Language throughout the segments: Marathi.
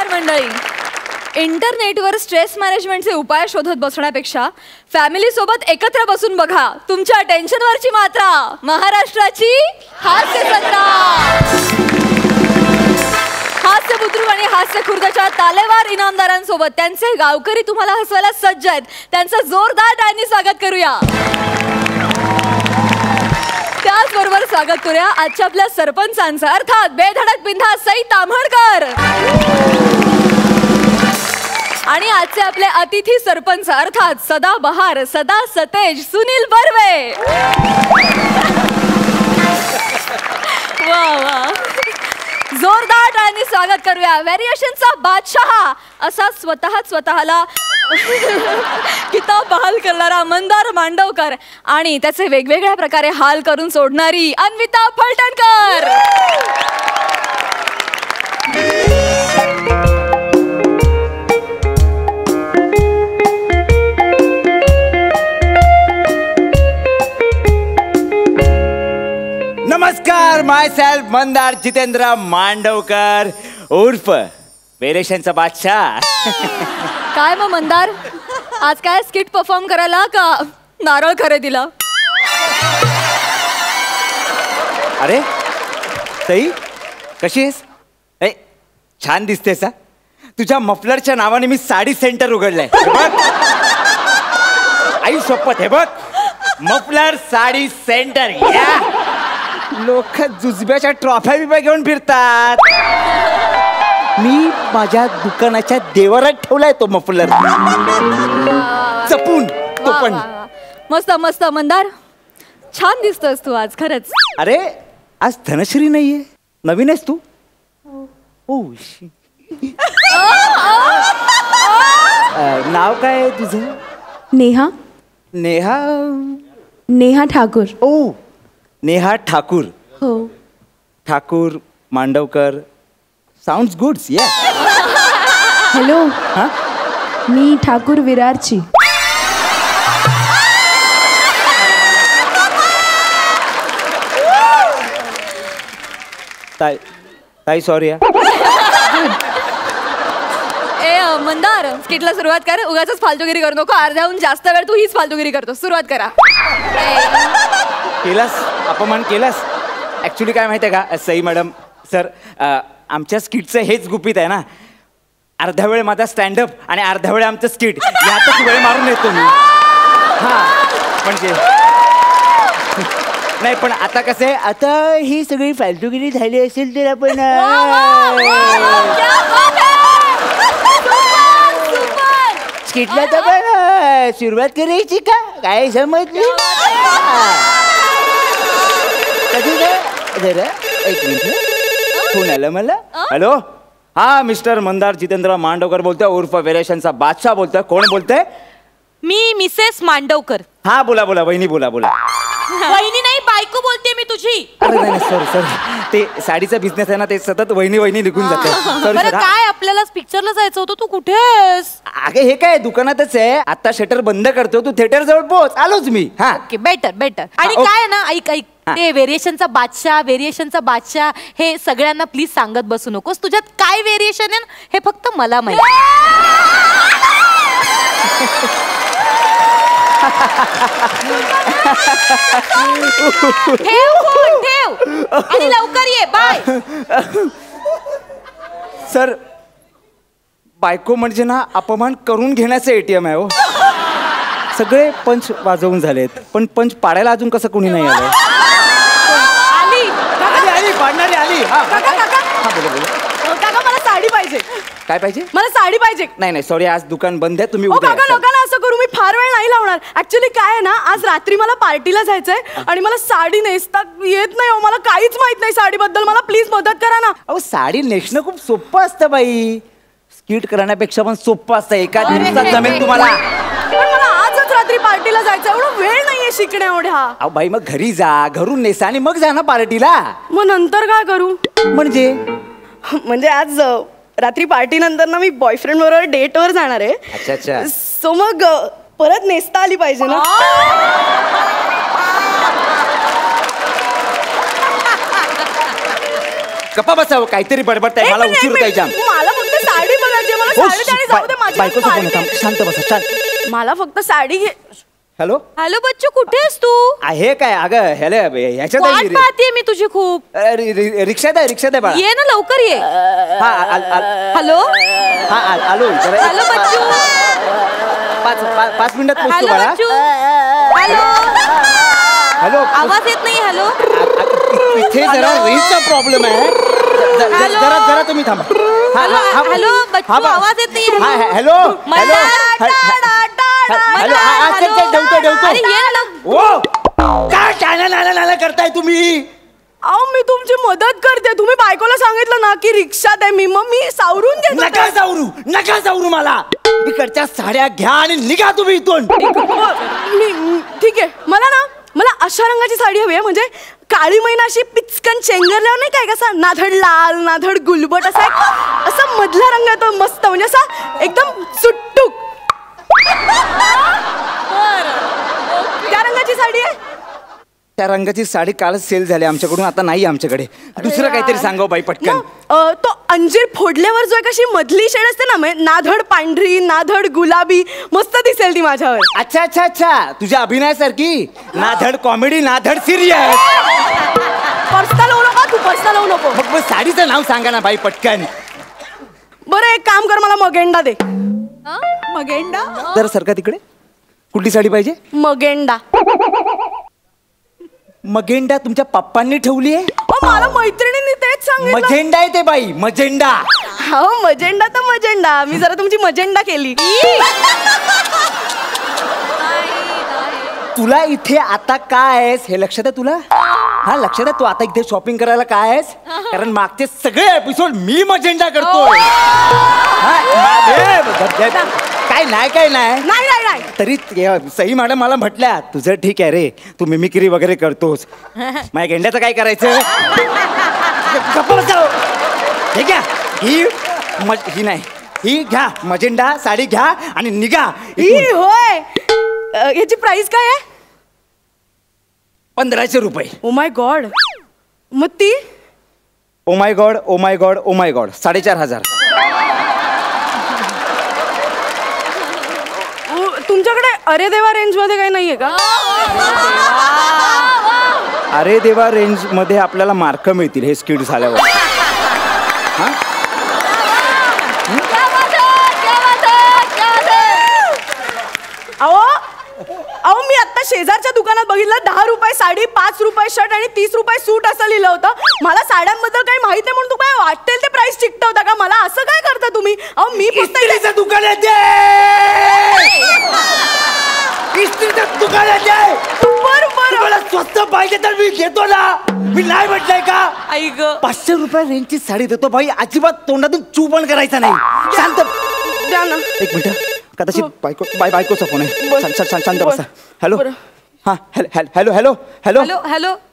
नमस्कार मंडळी. इंटरनेटवर स्ट्रेस मॅनेजमेंटचे उपाय शोधत बसण्यापेक्षा फॅमिली सोबत एकत्र बसून बघा तुमच्या टेन्शनवरची मात्रा. महाराष्ट्राची हास्य जत्रा. हास्य बुद्रुक आणि हास्य खुर्दच्या तालेवार इनामदारांसोबत त्यांचे गावकरी तुम्हाला हसवायला सज्ज आहेत. त्यांचं जोरदार टाळ्यांनी स्वागत करूया. त्याचबरोबर स्वागत करूया आजच्या आपल्या सरपंचांचं, अर्थात बेधडक बिंदास सई ताम्हणकर. आणि आजचे आपले अतिथी सरपंच, अर्थात सदा बहार, सदा सतेज सुनील बर्वे. वा वा, जोरदार टाळ्यांनी स्वागत करूया व्हेरिएशनचा बादशाह, असा स्वतःला किताब बहाल करणारा मंदार मांडवकर आणि त्याचे वेगवेगळ्या प्रकारे हाल करून सोडणारी अन्विता फलटणकर. नमस्कार, माय सेल्फ मंदार जितेंद्र मांडवकर उर्फ वेरेशनचा बादशाह. काय मग मंदार, आज काय स्किट परफॉर्म करायला का नारळ खरेदीला? अरे सई, कशी आहेस? ए, छान दिसतेस. तुझ्या मफलरच्या नावाने मी साडी सेंटर उघडलंय. आई शपथ, हे बघ, मफलर साडी सेंटर. लोक जुजब्याच्या ट्रॉफ्या बिफ्या घेऊन फिरतात. मी माझ्या दुकानाच्या देवारात ठेवलाय तो मफलर जपून. तो पण मस्त मस्त. मंदार, छान दिसतोस तू आज खरंच. अरे आज धनश्री नाहीये, नवीन आहेस तू. नाव काय आहे तुझं? नेहा. नेहा. नेहा ठाकूर. ओ, नेहा ठाकूर. हो. Thakur Mandavkar. Sounds good. Yeah. Hello. हां, मी ठाकूर विरारची. ताई सॉरी. ए मंदार, स्किटला सुरुवात कर. उगाचच फालतूगिरी करू नको. अर्ध्याहून जास्त वेळ तू हीच फालतूगिरी करतो. सुरुवात करा. केलास, अपमान केलास. ऍक्च्युली काय माहिती आहे का सई मॅडम, सर, आमच्या स्किटचं हेच गुपित आहे ना. अर्धा वेळ माझा स्टँडअप आणि अर्धा वेळ आमचं स्किट, यातच वेळ मारून येतो मी. हां, म्हणजे नाही, पण आता कसं आहे, आता ही सगळी फालतूगिरी झाली असेल तर आपण स्किटला तर पण सुरुवात करायची का काय समजली? कधी काय जरा एक मिनिट, फोन आला मला. हॅलो, हा मिस्टर मंदार जितेंद्र मांडवकर बोलतोय उर्फ वेरेशनचा बादशाह बोलतोय. कोण बोलतोय? मी मिसेस मांडवकर. हा बोला बोला वहिनी, बोला बोला. वहिनी नाही, बायको बोलते मी तुझी. अरे नाही सॉरी सॉरी, ते साडीचा बिझनेस आहे ना, ते सतत वहिनी वहिनी निघून जातं. बरं, काय आपल्याला पिक्चरला जायचं होतं, तू कुठेस? अगे हे काय दुकानातच आहे. आता शटर बंद करतो, तू थिएटर जवळ पोहोच. आलोच मी. हा ओके, बेटर बेटर. आणि काय ना, ऐक ऐक, ते व्हेरिएशनचा बादशाह हे सगळ्यांना प्लीज सांगत बसू नकोस. तुझ्यात काय व्हेरिएशन आहे ना, हे फक्त मला माहिती. ठेव फोन, ठेव आणि लवकर ये. बाय. सर, बायको म्हणजे ना अपमान करून घेण्याचं ATM आहे हो. सगळे पंच वाजवून झालेत, पण पंच पाडायला अजून कसं कोणी नाही आलं. आली पाडणारी आली. हा बोला बोला. काका, मला साडी पाहिजे. काय पाहिजे? मला साडी पाहिजे. नाही नाही सॉरी, आज दुकान बंद आहे. तुम्ही काका, नका ना असं करू. मी फार वेळ नाही लावणार. ऍक्च्युली काय आहे ना, आज रात्री मला पार्टीला जायचंय आणि मला साडी नेसता येत नाही. मला काहीच माहित नाही साडीबद्दल. मला प्लीज मदत करा ना. अहो, साडी नेसणं खूप सोपं असतं बाई. स्किट करण्यापेक्षा पण सोपं असतं. एका दिवसात जमेल तुम्हाला. पण मला आजच रात्री पार्टीला जायचं. एवढं वेळ नाहीये शिकण्या एवढ्या. अहो बाई, मग घरी जा, घरून नेसा आणि मग जा ना पार्टीला. मग नंतर काय करू? म्हणजे आज रात्री पार्टी नंतर ना मी बॉयफ्रेंड बरोबर डेटवर जाणार आहे. अच्छा अच्छा. सो मग परत नेसता आली पाहिजे ना. गप्पा बसावं, काहीतरी बडबडताय. मला उशीर होताय जाम. मला फक्त साडी हो, साडी द्या आणि जाऊ दे माझी बायकोचा फोन party. आहे. शांत बसा शांत. मला फक्त साडी घे. हॅलो हॅलो बच्चू कुठे आहेस तू? आहे काय अगं ह्याला ह्याच्यात वाट आहे पाहते मी तुझी खूप. रिक्षात आहे बाळा. ये ना लवकर ये. हा हॅलो हा आलो जरा हॅलो बच्चू. 5 मिनिटात पोहोचतो हॅलो बाळा. बच्चू. हॅलो हॅलो आवाज येत नाही. हॅलो इथे जरा रेंजचा प्रॉब्लेम आहे. हॅलो. जरा तुम्ही थांबा. हॅलो हॅलो बच्चू आवाज येत नाही. हॅलो हॅलो ठेवतो अरे ये ना लवकर. ओ काय नाना करताय तुम्ही? अहो मी तुमची मदत करते. तुम्ही बायकोला सांगितलं ना की रिक्षात आहे मी, मग मी सावरून घेते. नका जाऊ मला. इकडच्या साड्या घ्या आणि निघा तुम्ही इथून. ठीक आहे. मला अशा रंगाची साडी हवी आहे, म्हणजे काळी मैना अशी पिचकन चेंगरल्यावर नाही काय, कसा नाधड लाल नाधड गुलबट असा मधला रंग आहे तो मस्त, म्हणजे असा एकदम सुट्टूक. त्या रंगाची साडी आहे. त्या रंगाची साडी कालच सेल झाली आमच्याकडून, आता नाही आमच्याकडे. दुसरं काहीतरी सांगा बाई पटकन. तो अंजीर फोडल्यावर जो एक अशी मधली शेड असते ना, म्हणजे नाधड पांढरी नाधड गुलाबी, मस्त दिसेल ती माझ्यावर. अच्छा तुझ्या अभिनयासारखी. नाधड कॉमेडी नाधड सिरियस. पर्सनल होऊ नका तू, पर्सनल होऊ नको. मग साडीचं नाव सांगा ना बाई पटकन. बरं एक काम कर, मला मगेंडा दे. मगेंडा जरा सरका तिकडे. कुठली साडी पाहिजे? मगेंडा. मगेंडा तुमच्या पप्पांनी ठेवली आहे? मला मैत्रिणींनी तेच सांगितलं. मजेंडा आहे ते बाई, मजेंडा. हो मजेंडा तर मजेंडा. मी जरा तुमची मजेंडा केली. तुला इथे आता काय आहेस हे लक्षात आहे तुला? हा लक्षात आहे. तू आता इथे शॉपिंग करायला काय आहेस? कारण मागचे सगळे एपिसोड मी मजेंडा करतोय. काय नाही तरी सई मॅडम मला म्हटल्या तुझं ठीक आहे रे, तू मिमिक्री वगैरे करतोस, माझ्या गेंड्याचं काय करायचं? हे घ्या ही नाही ही घ्या मजेंडा साडी घ्या आणि निघा. ही होय. याची प्राइस काय आहे? 1500 रुपये. ओ माय गॉड. मग ती? ओ माय गॉड 4500. तुमच्याकडे अरे देवा रेंज मध्ये काही नाहीये का? अरे देवा रेंज मध्ये आपल्याला मार्क मिळतील हे स्किट झाल्यावर. अहो मी आता शेजारच्या दुकानात बघितलं 10 रुपये साडी, 5 रुपये शर्ट आणि 30 रुपये सूट असं लिहिलं होतं. मला साड्यांबद्दल काही माहित नाही म्हणून तू काय वाटेल ते प्राइस चिकटवता का? मला असं काय करता तुम्ही? अहो मी इस्त्रीचं दुकान आहे ते. इस्त्रीचं दुकान आहे ते. बरं मला स्वस्त पाहिजे तर मी घेतो ना. मी नाही म्हटलंय का? आई ग 500 रुपये रेंजची साडी देतो बाई. अजिबात तोंडातून चू पण करायचा नाही. शांत द्या ना. एक मिनिट. कदाचित बायकोचा फोन आहे. शांत बसा. हॅलो हा हॅलो हॅलो हॅलो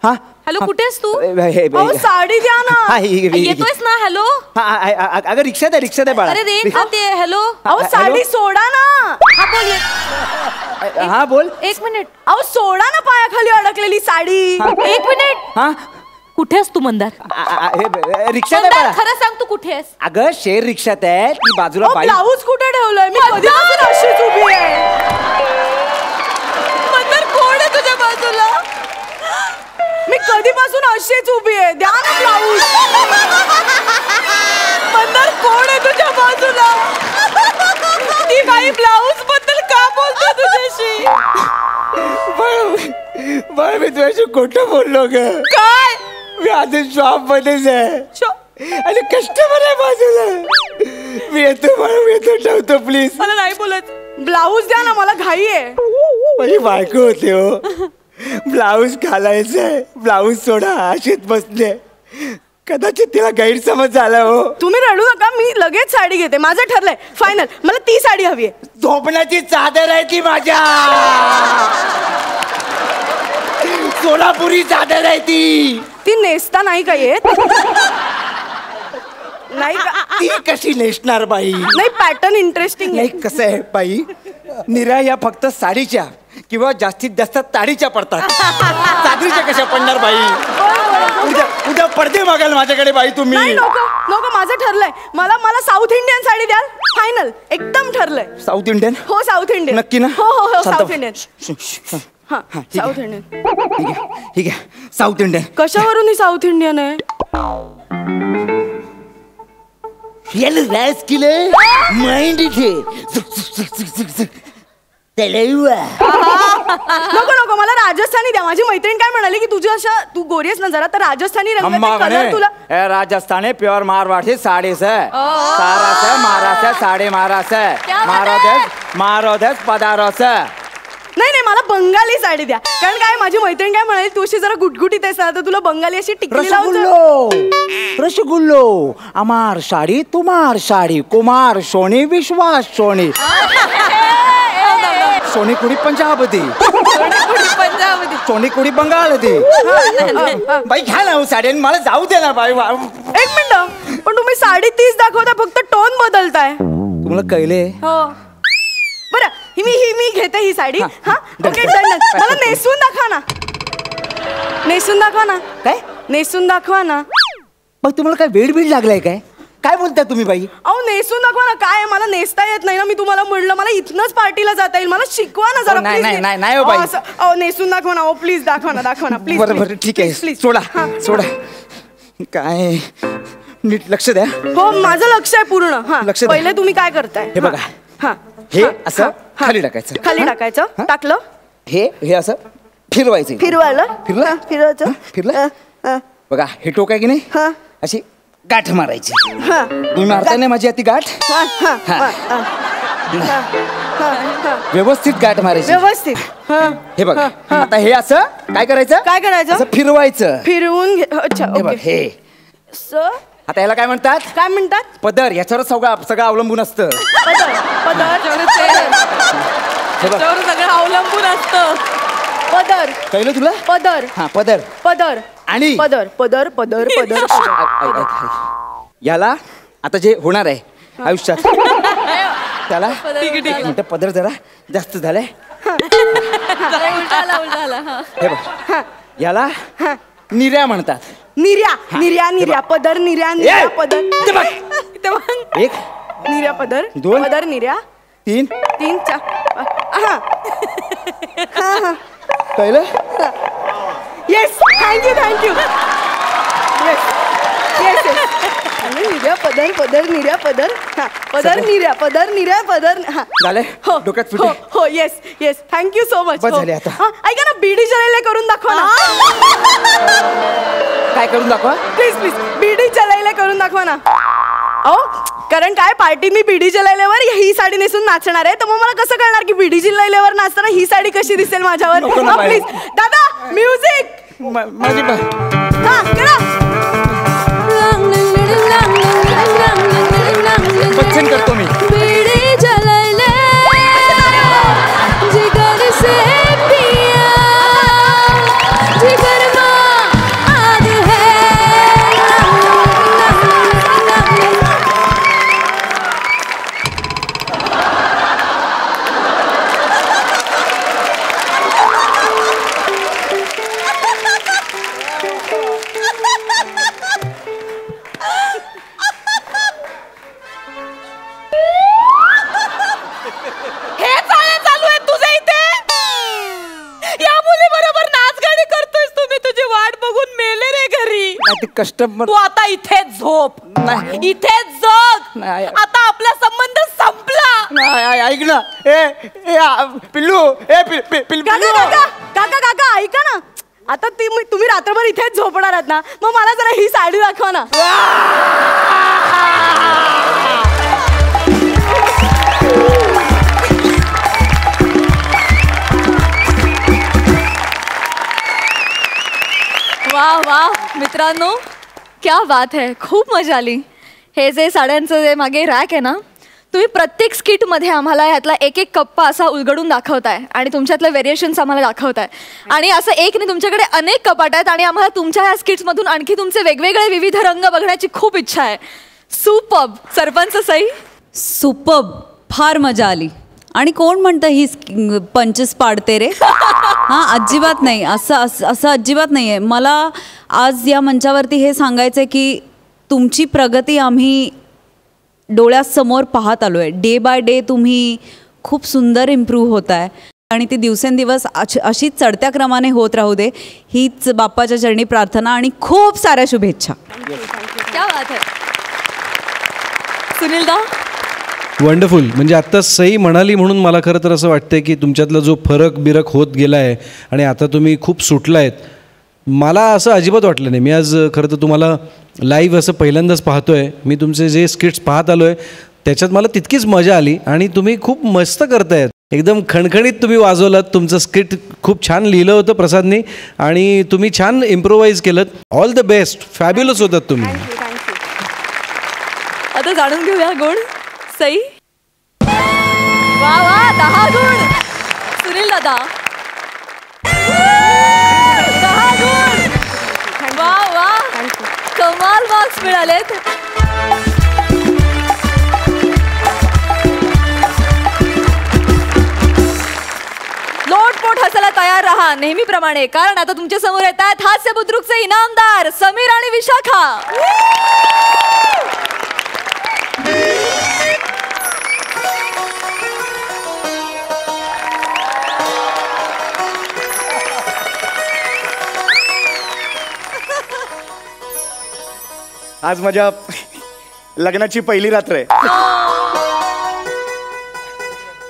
हा हॅलो कुठे आहेस तू? अहो साडी द्या ना. येतोयस ना? हॅलो अगं रिक्षात आहे बाळा. अरे रेंज जाते. हॅलो अहो साडी सोडा ना. हा बोल. हा बोल. 1 मिनिट. अहो सोडा ना पायाखाली अडकलेली साडी. 1 मिनिट. हा कुठे आहेस तू मंदार? रिक्षात आहे मंदार बाळा. खरं सांग तू कुठे आहेस? अगं शेर रिक्षात आहे ती बाजूला बाई. ब्लाऊज कुठे ठेवलाय? मी कधीपासून अशीच उभी आहे. मंदार कोण आहे तुझ्या बाजूला? मी कधीपासून अशीच उभी आहे. द्या ना ब्लाऊज. मंदार कोण आहे तुझ्या बाजूला? ती बाई ब्लाऊज बद्दल का बोलतो तुझ्याशी? बाळ मी तुझ्याशी खोटं बोललो ग. काय? मी आधी शॉप मध्येच आहे आणि कस्टमर आहे बाजूला. मी येतो ठेवतो प्लीज. मला नाही बोलत. ब्लाऊज द्या ना, मला घाई आहे. माझी बायको होते हो. ब्लाऊज घालायचंय. ब्लाऊज सोडा अशीच बसले. कदाचित तिला गैरसमज झाला हो. तुम्ही रडू नका. मी लगेच साडी घेते. माझं ठरलंय फायनल. मला ती साडी हवी आहे. झोपण्याची चादर आहे ती माझ्या. सोलापुरी चादर आहे ती नेसता नाही का येत? नाही का? ती कशी नेसणार बाई? नाही पॅटर्न इंटरेस्टिंग नाही कसं आहे बाई, निऱ्या या फक्त साडीच्या किंवा जास्तीत जास्त ताडीच्या पडतात. चादरीच्या कशा पडणार बाई? उद्या पडदे मागाल माझ्याकडे बाई तुम्ही. नको नको, माझं ठरलंय. मला साऊथ इंडियन साडी द्याल? फायनल. फायनल एकदम ठरलंय. South Indian. हो साऊथ इंडियन. नक्की ना? हो हो हो शांत साऊथ बस. इंडियन. हा ठीक साऊथ आहे. इंडियन. ठीक आहे साऊथ इंडियन. कशावरून ही साऊथ इंडियन आहे? याला राज केलं माइंड इथे नको नको मला राजस्थानी द्या. माझी मैत्रीण काय म्हणाली की तुझी अशा तू गोरी आहेस ना जरा तर राजस्थानी रंगाचे कलर तुला. राजस्थानी प्योर मारवाड़ी साड़ी से सारा से मारा से साड़ी मारा से मारो देश पदारो से. नाही नाही मला बंगाली साडी द्या. कारण काय माझी मैत्रीण काय म्हणाली तू अशी जरा गुटगुटीत आहेस ना तर तुला बंगाली अशी टिकली लावून. रसगुल्लो रसगुल्लो अमार साड़ी तुमार साड़ी कुमार सोनी विश्वास सोनी सोनी कुड़ी पंजाब दी सोनी कुड़ी बंगाल दी. बाई घ्या ना साडी मला जाऊ दे ना बाई. एक मिनिट पण तुम्ही 3.5 दाखवता फक्त टोन बदलताय. तुम्हाला कळले? हो बरं ही मी घेते ही साडी. हा ओके डन. मला नेसून दाखवा ना. नेसून दाखवा ना. काय नेसून दाखवा ना. मग तुम्हाला काय वेळ बीड लागलाय काय? काय बोलताय तुम्ही बाई? अहो नेसून दाखवा ना. काय मला नेसता येत नाही ना. मी तुम्हाला म्हणलं मला इथनच पार्टीला जाता येईल. मला शिकवा ना जरा नाही, please. नाही, नाही, हो बाई. अहो नेसून दाखवा ना. प्लीज दाखवा ना प्लीज. बरं बरं ठीक आहे सोडा सोडा. काय नीट लक्ष द्या. हो माझं लक्ष आहे पूर्ण. हा लक्ष द्या. पहिले तुम्ही काय करताय? हे बघा. हा हे असं खाली टाकायचं. खाली टाकायचं. टाकलं. हे असं फिरवायचं. फिरवायला. फिरलं? फिरवायचं. फिरलं? बघा हे टोक आहे की नाही अशी गाठ मारायची. हा तुम्ही मारताय ना माझी अति गाठ. व्यवस्थित गाठ मारायची. व्यवस्थित. हे बघा आता हे असं काय करायचं? काय करायचं? असं फिरवायचं. फिरवून अच्छा हे बघ ओके. हे सर आता याला काय म्हणतात? काय म्हणतात? पदर. याच्यावर सगळं अवलंबून असतं. पदर पदर हे बघ सगळं अवलंबून असतं. पदर कळलं तुला? पदर हा पदर. पदर आणि पदर पदर पदर पदर. याला आता जे होणार आहे आयुष्यात त्याला एक मिनिट पदर जरा जास्त झालाय. हे बघ याला निर्या म्हणतात. निर्या निर्या निर्या पदर निर्या निर्या पदर. ते बघ. एक निर्या पदर दोन. पदर निर्या 3 3 4. हा कळलं? येस थँक्यू येस येस निर्या पदर पदर निर्या पदर. हा पदर निर्या पदर निर्या पदर. हा झालंय? हो डोक्यात हो फुटे? हो yes yes thank you so much. बस झाले आता. ऐका ना बीडी जलायला करून दाखवा ना. काय करून दाखवा? प्लीज प्लीज बीडी जलायला करून दाखवा ना. अहो कारण काय पार्टीत मी बीडी जलायल्यावर ही साडी नेसून नाचणार आहे तर मग मला कसं कळणार की बीडी जलायल्यावर नाचताना ही साडी कशी दिसेल माझ्यावर? नको ना बाई. प्लीज दादा म्युझिक. माझी हा करा. बच्चन करतो मी. बीड़ी जलाइले जिगर से पिया जिगर में आग है. हे चालू आहे तुझे इथे. या मुली बरोबर नाचगाणी करतोयस तुम्ही. तुझी वाट बघून मेले रे घरी. ते कस्टमर. तू आता इथे झोप. नाही. इथे जग. नाही. आता आपला संबंध संपला. ऐक ना. पिल्लू पिल्लू. काका ऐका ना. आता तुम्ही रात्रभर इथेच झोपणार आहात ना मग मला जरा ही साडी दाखवा ना. वाह वाह मित्रांनो क्या बात है. खूप मजा आली. हे जे साड्यांचं जे मागे रॅक आहे ना तुम्ही प्रत्येक स्किटमध्ये आम्हाला ह्यातला एक एक कप्पा असा उलगडून दाखवताय आणि तुमच्यातले व्हेरिएशन्स आम्हाला दाखवताय आणि असं एक नाही तुमच्याकडे अनेक कपाट आहेत आणि आम्हाला तुमच्या ह्या स्किट्समधून आणखी तुमचे वेगवेगळे विविध रंग बघण्याची खूप इच्छा आहे. सुपर्ब. सरपंच सई. सुपर्ब. फार मजा आली. आणि कोण म्हणतं ही पंचेस पाडते रे? हां अजिबात नाही. असं अजिबात नाही आहे. मला आज या मंचावरती हे सांगायचं आहे की तुमची प्रगती आम्ही डोळ्यासमोर पाहत आलो आहे. डे बाय डे तुम्ही खूप सुंदर इम्प्रूव्ह होत आहे आणि ती दिवसेंदिवस अशीच चढत्या क्रमाने होत राहू दे हीच बाप्पाच्या चरणी प्रार्थना आणि खूप साऱ्या शुभेच्छा. क्या बात है. सुनील दा. वंडरफुल. म्हणजे आत्ता सई म्हणाली म्हणून मला खरं तर असं वाटतंय की तुमच्यातला जो फरक बिरक होत गेला आहे आणि आता तुम्ही खूप सुटला आहेत. मला असं अजिबात वाटलं नाही. मी आज खरं तर तुम्हाला लाईव्ह असं पहिल्यांदाच पाहतो आहे. मी तुमचे जे स्किट्स पाहत आलो आहे त्याच्यात मला तितकीच मजा आली आणि तुम्ही खूप मस्त करतायत. एकदम खणखणीत तुम्ही वाजवलात. तुमचं स्किट खूप छान लिहिलं होतं प्रसादनी आणि तुम्ही छान इम्प्रोवाईज केलं. All the best. फॅब्युलस होतात तुम्ही. आता जाणून घेऊया गुण. सई. वा वा 10 गुण. सुनील दादा 10 गुण. वा वा कमाल मार्क्स मिळालेत. लोटपोट हसायला तयार राहा नेहमीप्रमाणे, कारण आता तुमच्या समोर येत आहेत हास्य बुद्रुकचे इनामदार समीर आणि विशाखा. आज माझ्या लग्नाची पहिली रात्र आहे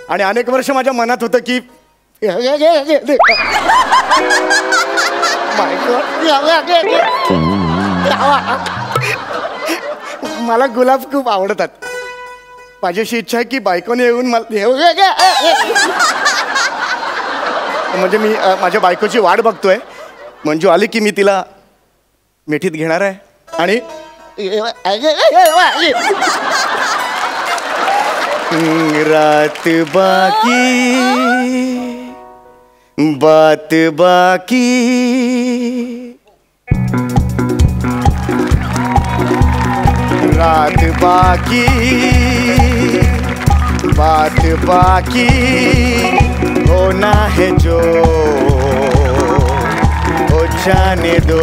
आणि अनेक वर्ष माझ्या मनात होतं की मला गुलाब खूप आवडतात. माझी अशी इच्छा आहे की बायकोने येऊन मला म्हणजे मी माझ्या बायकोची वाट बघतोय. मंजू आली की मी तिला मिठीत घेणार आहे आणि रात बाकी बात बाकी रात बाकी बात बाकी होना है जो हो जाने दो.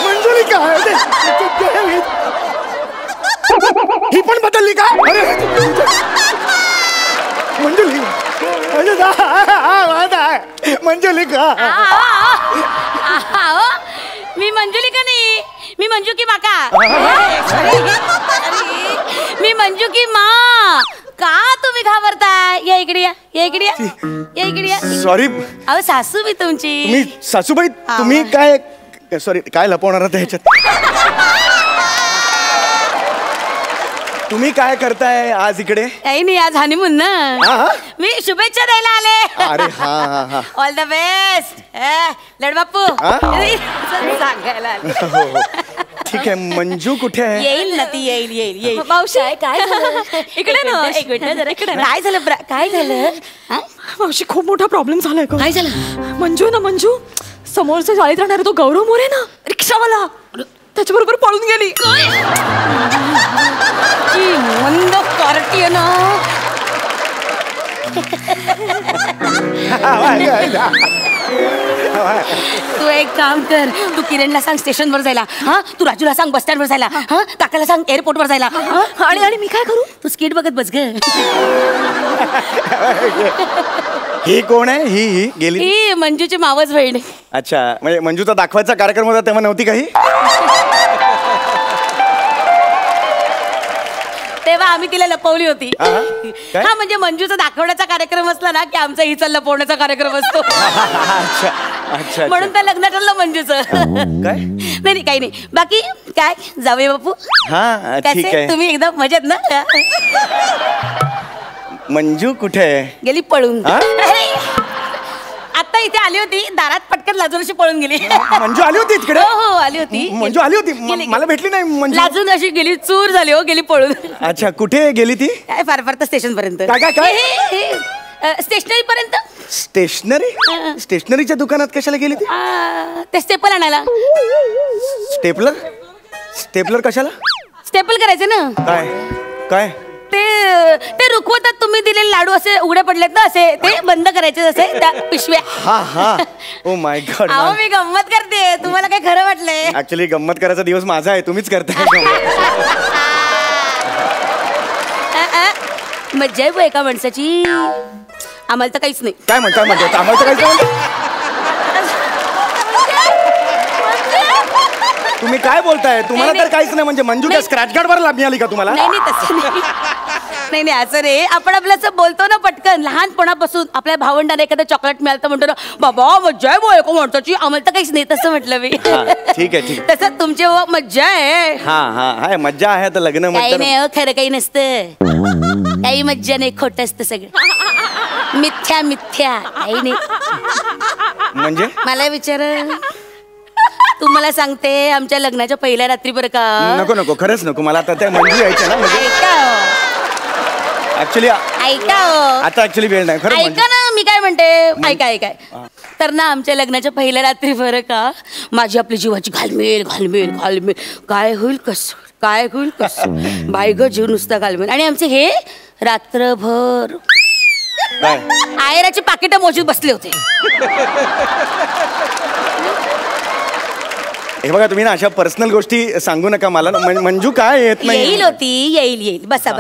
मंजुलिका ही पण बदलली का? अरे मंजुलिका मी मंजुलिका नाही, मी मंजू की माका. मी मंजू की माँ. का तुम्ही घाबरताय? या इकडे या, या इकडे या, या इकडे या. सॉरी. अहो सासू मी तुमची. तुम्ही सासूबाई तुम्ही काय सॉरी काय लपवणार ह्याच्यात? तुम्ही काय करताय आज इकडे? काही नाही, आज हनीमून ना. मी शुभेच्छा द्यायला आले. अरे हा हा. ऑल द बेस्ट लडबापू. सांगायला आले. ठीक आहे. मंजू कुठे आहे? येईल ना ती, येईल येईल येईल. मावशी काय झालं? इकडे ना. एक मिनिट जरा इकडे. काय झालं काय झालं? मावशी खूप मोठा प्रॉब्लेम झालाय. काय झालं? मंजू ना मंजू समोरच्या शाळेत राहणारा तो गौरव मोरे ना रिक्षावाला त्याच्याबरोबर पळून गेली. मंद कार्टी ना. तू एक काम कर, तू किरणला सांग स्टेशनवर जायला. हा तू राजूला सांग बस स्टँडवर जायला. हा काकाला सांग एअरपोर्टवर जायला. आणि मी काय करू? तू स्किट बघत बस ग. ही कोण आहे? ही गेली? ही मंजूची मावस बहीण. अच्छा, म्हणजे मंजूचा दाखवायचा कार्यक्रम होता तेव्हा नव्हती काही? तेव्हा आम्ही तिला लपवली होती. काय? हा म्हणजे मंजूचा दाखवण्याचा कार्यक्रम असला ना की आमचा हिचा लपवण्याचा कार्यक्रम असतो. अच्छा अच्छा. म्हणून तर लग्न ठरलं मंजूचं. काय? नाही काही नाही. बाकी काय जावे बापू? हा ठीक कसे आहे. तुम्ही एकदम मजेत ना? मंजू कुठे आहे? गेली पळून. हा? आता इथे आली होती, दारात पटकन लाजून अशी पळून गेली. मंजू आली होती तिकडे? हो हो आली होती. मंजू आली होती. गेली. मला भेटली नाही मंजू. लाजून अशी गेली, चूर झाली हो, गेली पळून. अच्छा, कुठे गेली ती? काय फार फार तर स्टेशन पर्यंत. काय, काय, काय? स्टेशनरी पर्यंत. स्टेशनरी? स्टेशनरीच्या दुकानात कशाला गेली ती? ते स्टेपल आणायला. स्टेपलर? स्टेपलर कशाला? स्टेपल करायचं ना. काय काय? ते रुखवतात तुम्ही दिलेले लाडू असे उघडे पडलेत ना असे ते बंद करायचे असे त्या पिशव्या. हा हा ओ माय गॉड. अहो मी गंमत करते तुम्हाला काय खरं वाटलंय. ऍक्च्युली गंमत करायचा दिवस माझा आहे तुम्हीच करताय. मज्जा आहे एका माणसाची. आम्हाला तर काहीच नाही. काय म्हणतात आम्हाला तर काहीच नाही. तुम्ही काय बोलताय तुम्हाला तर काहीच नाही म्हणजे मंजू काय स्क्रॅच गार्ड वर मिळाली का तुम्हाला. नाही तसं नाही असं रे आपण आपल्याचं बोलतो ना पटकन लहानपणापासून आपल्या भावंडाने एखादं चॉकलेट मिळालं तर म्हणतो ना बाबा मज्जा आहे एका माणसाची आम्हाला तर काहीच नाही तसं म्हटलं मी. ठीक आहे तसं तुमची मज्जा आहे. हा मज्जा आहे तर लग्न काही नाही खरं काही नसतं काही मज्जा नाही खोटं असतं सगळं मिथ्या काही नाही. म्हणजे मला विचार तुम्हाला सांगते आमच्या लग्नाच्या पहिल्या रात्री बरं का. नको खरंच नको मला आता त्या मंजू यायच्या ना म्हणजे ऍक्च्युली ऐका आता ऍक्च्युली वेळ नाही खरं ऐका ना मी काय म्हणते ऐका तर ना आमच्या लग्नाच्या पहिल्या रात्री बरं का माझी आपली जीवाची घालमेल काय होईल कसं बाय ग जीव नुसता घालमेल. आणि आमचे हे रात्रभर आयराची पाकिटं मोजीत बसले होते. हे बघा तुम्ही ना अशा पर्सनल गोष्टी सांगू नका मला. मंजू काय येत नाही. येईल बसा.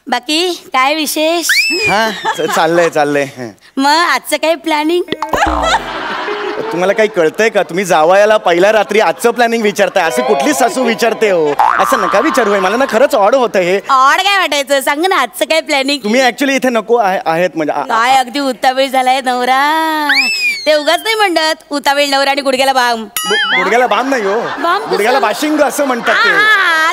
बाकी काय विशेष. चाललंय मग आजचं काय प्लॅनिंग तुम्हाला काही कळतंय का. तुम्ही जावयाला पहिल्या रात्री आजचं प्लॅनिंग विचारताय. असे कुठली सासू विचारते हो. असं नका विचारू. मला ना खरंच ऑड होतं हे. ऑड काय वाटायचं सांग ना आजचं काय प्लॅनिंग. तुम्ही ऍक्च्युली इथे नको आहेत म्हणजे काय अगदी उतावेळ झालाय नवरा. ते उगाच नाही म्हणत उतावेळ नवरा आणि गुडघ्याला बाम. गुडघ्याला बाम नाही हो गुडघ्याला बाशिंग असं म्हणतात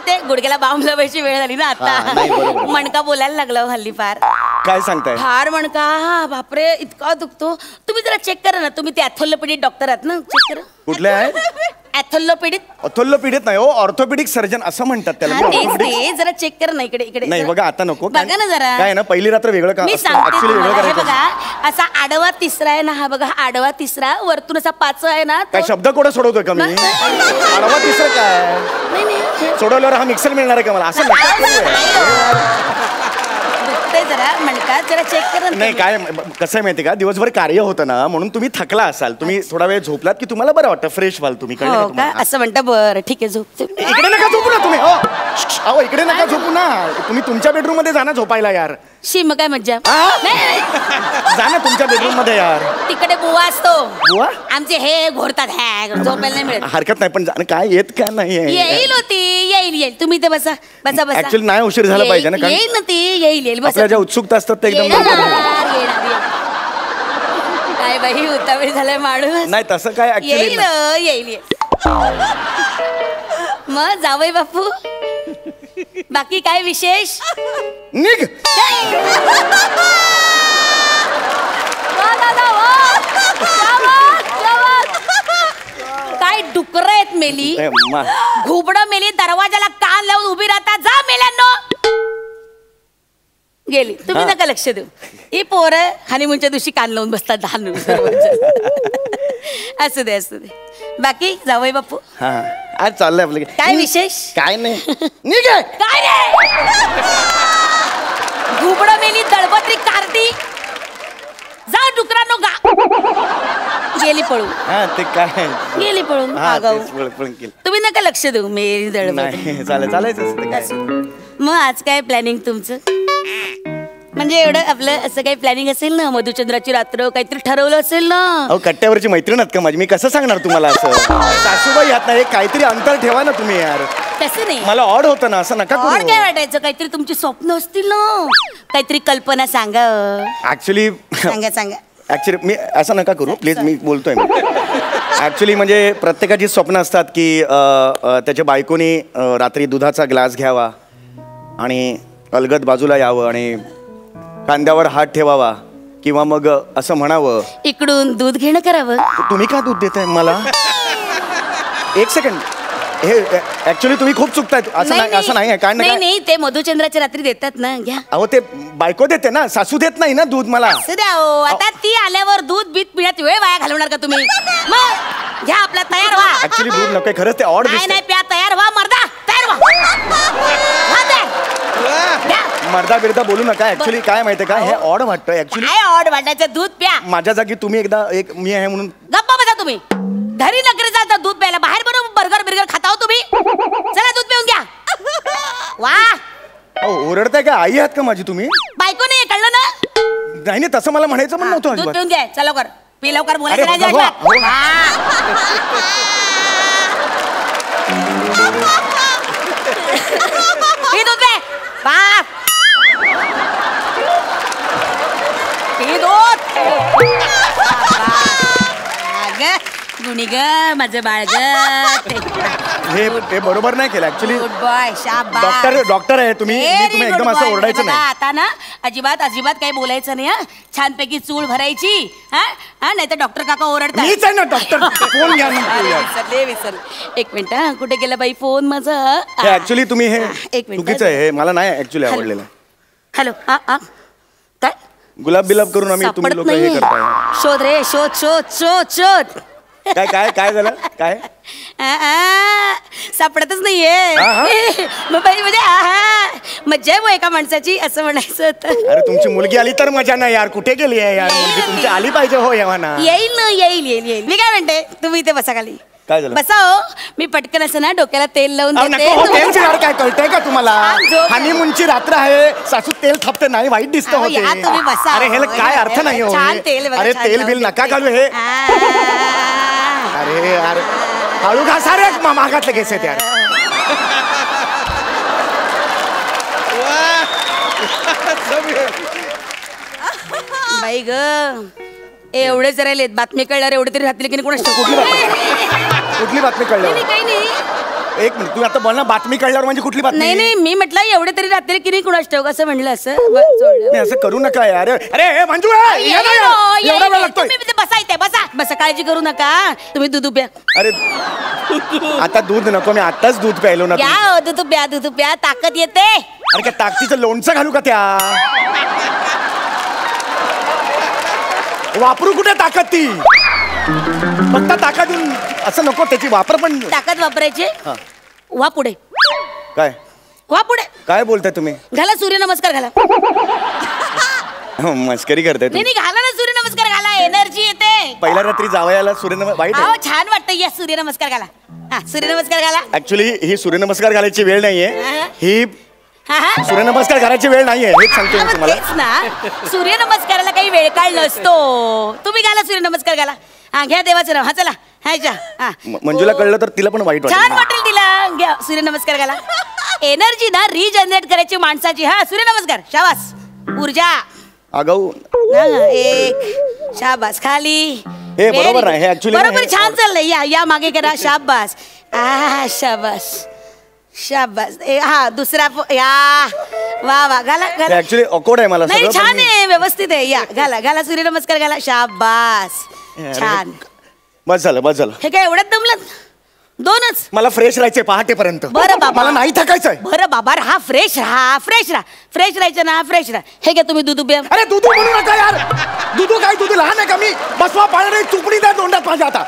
ते गुडघ्याला बाम लावायची वेळ झाली ना आता. मणका बोलायला लागला हल्ली फार. काय सांगताय फार मणका बापरे इतका दुखतो. तुम्ही जरा चेक करा ना तुम्ही ते ॲथोलोपेडिक डॉक्टर आहात ना चेक करा. कुठले आहेत. ऑर्थोपेडिक नाही हो ऑर्थोपेडिक सर्जन असं म्हणतात त्याला. जरा चेक करा ना इकडे नाही बघा आता नको बघा ना जरा. काय ना पहिली रात्र वेगळं का मी सांगते बघा असा आडवा तिसरा आहे ना हा बघा आडवा तिसरा वरतून असा 5 आहे ना. काय शब्द कोडा सोडवतोय का मी. आडवा तिसरा काय सोडवल्यावर हा मिक्सर मिळणार आहे का मला असं जरा म्हणतात जरा चेक करा. नाही काय कसं आहे माहिती का दिवसभर कार्य होतं ना म्हणून तुम्ही थकला असाल. तुम्ही थोडा वेळ झोपलात की तुम्हाला बरं वाटतं फ्रेश व्हाल तुम्ही. असं म्हणता बरं ठीक आहे झोपते. इकडे नका झोपू ना तुम्ही. अहो इकडे नका झोपू ना तुम्ही तुमच्या बेडरूम मध्ये जा ना झोपायला यार. मग काय मज्जा. जा ना तुमच्या बेडरूम मध्ये यार. तिकडे बुवा असतो बुवा आमचे हे घोरतात झोपायला नाही मिळत. हरकत नाही पण काय येत का नाही येईल तुम्ही इथे बसा. ऍक्च्युली नाही उशीर झाला पाहिजे ना येईल ना ती येईल आपल्या ज्या उत्सुकता असतात ते एकदम काय बाई उतावेळ झालाय माणूस. नाही तसं काय येईल मग जावई बापू बाकी काय विशेष. निघ काय डुकर आहेत मेली घुबडं मेली दरवाजाला कान लावून उभी राहतात. जा मेल्यांनो गेली. तुम्ही नका लक्ष देऊ. ही पोरं हनीमूनच्या दिवशी कान लावून बसतात लहान. असू दे बाकी जावई बापू आज चाललंय आपलं काय विशेष. काय नाही निघ काय घुबडं मेली दळबत्री कार्टी. जा डुकरांनो गेली पळून. ते काय गेली पळून. तुम्ही नका लक्ष देऊ मेरी दळबत्री. चालायचं. मग आज काय प्लॅनिंग तुमचं म्हणजे एवढं आपलं असं काही प्लॅनिंग असेल ना मधुचंद्राची रात्र काहीतरी ठरवलं असेल ना. अहो कट्ट्यावरची मैत्रीण आहेत का माझी मी कसं सांगणार तुम्हाला असं. सासूबाई आहात ना हे काहीतरी अंतर ठेवा ना तुम्ही यार. तसं नाही मला ऑड होतं ना असं नका करू. काय वाटायचं काहीतरी तुमची स्वप्न असतील ना काहीतरी कल्पना सांगा. ऍक्च्युली ऍक्च्युली मी असं नका करू प्लीज मी बोलतोय. ऍक्च्युली म्हणजे प्रत्येकाची स्वप्न असतात की त्याच्या बायकोनी रात्री दुधाचा ग्लास घ्यावा आणि अलगद बाजूला यावं आणि खांद्यावर हात ठेवावा किंवा मग असं म्हणावं इकडून दूध घेणं करावं. तुम्ही का दूध देताय मला. एक सेकंड हे ऍक्च्युली तुम्ही खूप चुकताय. असं नाही काय नाही ते मधुचंद्राच्या रात्री देतात ना घ्या. अहो ते बायको देते ना सासू देत नाही ना दूध मला. आता ती आल्यावर दूध बीत पिण्यात वेळ वाया घालवणार का तुम्ही. मग घ्या आपला तयार व्हा. ऍक्च्युली दूध नको खरंच ते ऑड नाही प्या तयार व्हा मर्दा तयार व्हा. मर्दा बिरदा बोलू नका. ऍक्च्युली काय माहितीये का, हे ऑड वाटतं ऍक्च्युली. काय ऑड वाटायचं, दूध प्या. माझ्या जागी तुम्ही एकदा एक मी आहे म्हणून गप्पा बसा तुम्ही. घरी नकरी जाता दूध प्यायला, बाहेर बरोबर बर्गर बिर्गर खाता हो तुम्ही. चला दूध पिऊन घ्या. वा ओरडताय का? आई आहात का माझी तुम्ही? बायको नाही कळलं ना. नाही नाही तसं मला म्हणायचं पण नव्हतं दूध अजिबात. पिऊन घ्या. चला लवकर पी, लवकर बोलायचं अरे, नाही हो, अजिबात. हो. पी दूध पे. पी दूध. गुणी ग माझं बाळ ग. हे बरोबर नाही केलं ऍक्च्युली. गुड बॉय, शाबास. डॉक्टर आहे तुम्ही. मी तुम्ही एकदम असं ओरडायचं नाही. आता ना अजिबात अजिबात काही बोलायचं नाही. हा छानपैकी चूळ भरायची. हा हा नाही तर डॉक्टर काका ओरडतात. मीच आहे ना डॉक्टर. फोन घ्या ना. विसरले. एक मिनिट हा, कुठे गेला बाई फोन माझा. ऍक्च्युली तुम्ही हे एक मिनिट. चुकीचं आहे. हे मला नाही ऍक्च्युली आवडलेलं. हॅलो. हा हा काय गुलाब बिलाब करून आम्ही तुम्ही लोक हे करताय. शोध रे, शोध शोध शोध शोध. काय काय काय झालं काय? सापडतच नाहीये. मग बाई म्हणजे मज्जा आहे एका माणसाची असं म्हणायचं होतं. अरे तुमची मुलगी आली तर मजा नाही यार. कुठे गेली आहे यार मुलगी तुमची? आली पाहिजे हो येवाना. येईल ना, येईल येईल येईल. मी काय म्हणते, तुम्ही इथे बसा खाली. काय झालं? बसा हो. मी पटकन असं ना डोक्याला तेल लावून देते. तेल यार काय कळतंय का तुम्हाला? हनीमूनची रात्र आहे, सासू तेल थापते नाही, वाईट दिसतं होते. तुम्ही बसा. अरे हे काय अर्थ नाही हो. अरे तेल बिल नका घालू हे. अरे यार हळू घासा रे, मागातले केस आहेत यार. बाई ग एवढेच राहिलेत. बातमी कळल्यावर एवढे तरी राहतील की नाही कोणाच. कुठली बातमी कळल्यावर? काही नाही. एक मिनिट तुम्ही आता बोल ना. बातमी कळल्यावर म्हणजे कुठली बातमी? नाही नाही मी म्हटलं एवढे तरी रात्री की नाही कुणाच ठाऊक असं म्हणलं. असं असं करू नका यार. अरे मंजू एवढा वेळ लागतोय. बसा इथे बसा बसा. काळजी करू नका. तुम्ही दूध प्या. अरे आता दूध नको. मी आताच दूध प्यायलो ना. या दूध प्या, दूध प्या. ताकद येते. अरे काय ताकदीचं लोणचं घालू का त्या? वापरू कुठे ताकद ती? फक्त ताकद देऊन असं नको. त्याची वापर पण ताकद वापरायची. वा पुढे. काय वा पुढे. काय बोलताय तुम्ही? घाला सूर्यनमस्कार घाला. मस्करी करताय नाही तुम्ही. नाही घाला ना सूर्यनमस्कार घाला. एनर्जी येते. पहिल्या रात्री जावयाला सूर्यनमस्कार वाईट अहो आहे. छान वाटतं. या सूर्यनमस्कार घाला. हा सूर्यनमस्कार घाला. ऍक्च्युली ही सूर्यनमस्कार घालायची वेळ नाहीये. ही हा हा सूर्यनमस्कार घालायची वेळ नाहीये. हेच सांगतो मी तुम्हाला. तेच ना. सूर्यनमस्काराला काही वेळ काळ नसतो. तुम्ही घाला सूर्यनमस्कार घाला. हा घ्या देवाचं नाव. हा चला. हा मंजूला कळलं तर तिला पण वाईट छान वाटेल. वाटेल तिला. घ्या सूर्यनमस्कार घाला. एनर्जी ना रिजनरेट करायची माणसाची. हा सूर्यनमस्कार. शाबास. ऊर्जा. आगाऊ. एक शाबास. खाली. हे बरोबर आहे. हे ऍक्च्युली बरोबर छान चाललंय. या या मागे करा. शाबास. शाबास शाबास. हा दुसरा या. वा वा. घाला घाला. ऍक्च्युली ऑकवर्ड आहे मला नाही सगळं. छान आहे. व्यवस्थित आहे. या घाला घाला सूर्यनमस्कार घाला. शाबास. छान. बस झालं बस झालं. हे काय एवढ्यात दमलं? दोनच. मला फ्रेश राहायचंय पहाटेपर्यंत. बरं बाबा. मला नाही थकायचंय. बरं बाबा हा फ्रेश राहा. फ्रेश राहा. फ्रेश राहायचं ना. फ्रेश राहा. हे घ्या तुम्ही दूध प्या. अरे दूध म्हणू नका यार. दूध काय? दूध लहान आहे का मी? बसवा पाण्याने चुपडी द्या तोंडात माझ्या. आता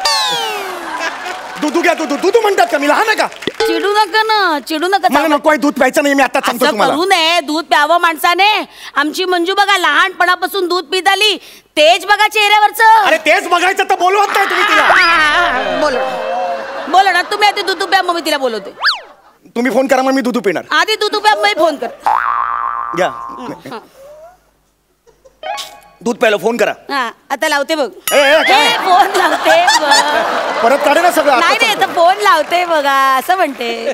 दूध घ्या. दूध म्हणतात का मी? लहान आहे का? चिडू नका ना. चिडू नका. मला नको आहे दूध प्यायचं नाही. मी आता सांगतो तुम्हाला. करू नये. दूध प्यावं माणसाने. आमची मंजू बघा लहानपणापासून दूध पित आली. तेज बघा चेहऱ्यावरचं. अरे तेच बघायचं तर बोलवत नाही तुम्ही तिला. बोला ना तुम्ही. आधी दूध प्या मग मी तिला बोलवते. तुम्ही फोन करा मग मी दूध पिणार. आधी दूध प्या मग फोन कर. घ्या दूध प्यायला फोन करा. हा आता लावते बघ. काय? फोन लावते बघ. परत काढे ना सगळं. नाही नाही तर फोन लावते बघा असं म्हणते.